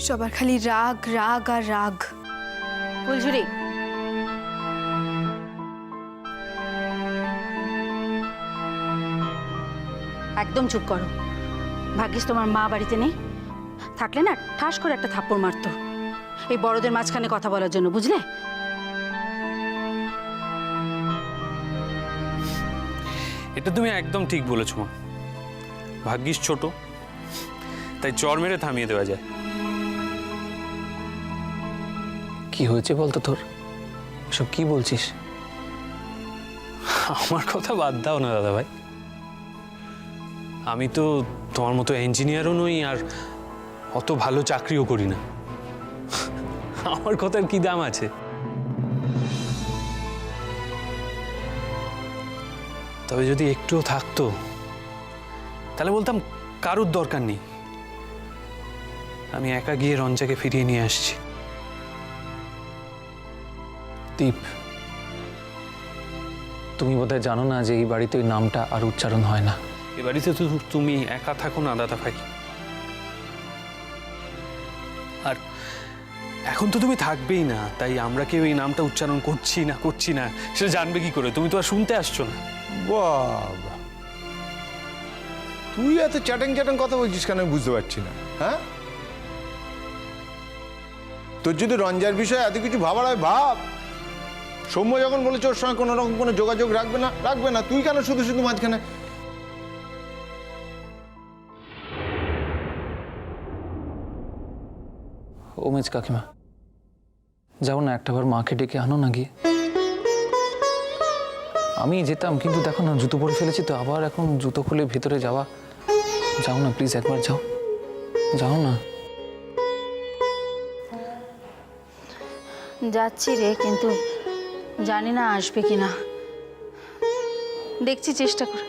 সবার খালি রাগ রাগ আর রাগ। ফুলঝুরি, একদম চুপ করো। ভাগ্যিস তোমার মা বাড়িতে নেই, থাকলে না ঠাস করে একটা থাপ্পড় মারতো এই বড়দের মাঝখানে কথা বলার জন্য, বুঝলে? এটা তুমি একদম ঠিক বলেছো মা। ভাগ্যিস ছোট, তাই চর মেরে থামিয়ে দেওয়া যায়। কি হয়েছে বলতো তোর? সব কি বলছিস? আমার কথা বাদ দাও না দাদা ভাই, আমি তো তোমার মতো ইঞ্জিনিয়ারও নই আর অত ভালো চাকরিও করি না। আমার কথার কি দাম আছে? তবে যদি একটুও থাকতো তাহলে বলতাম কারুর দরকার নেই, আমি একা গিয়ে রঞ্জাকে ফিরিয়ে নিয়ে আসছি। দীপ, তুমি বোধহয় জানো না যে এই বাড়িতে ওই নামটা আর উচ্চারণ হয় না। এ বাড়িতে তো তুমি একা থাকো না দাদা ভাই, আর এখন তো তুমি থাকবেই না, তাই আমরা কেউ এই নামটা উচ্চারণ করছি না সেটা জানবে কি করে? তুমি তো আর শুনতে আসছো না। বাবা, তুই এত চ্যাটাং চ্যাটাং কথা বলছিস কেন আমি বুঝতে পারছি না। হ্যাঁ, তোর যদি রঞ্জার বিষয়ে এত কিছু ভাবার হয় ভাব। সৌম্য যখন বলেছে ওর সঙ্গে কোনো রকম কোনো যোগাযোগ রাখবে না, তুই কেন শুধু শুধু মাঝখানে? ও মেজ কাকিমা, যাও না একটাবার মাকে ডেকে আনো না গিয়ে। আমি যেতাম, কিন্তু দেখো না জুতো পরে ফেলেছি তো, আবার এখন জুতো খুলে ভেতরে যাওয়া। যাও না প্লিজ, একবার যাও, যাও না। যাচ্ছি রে, কিন্তু জানি না আসবে কিনা, দেখছি চেষ্টা করে।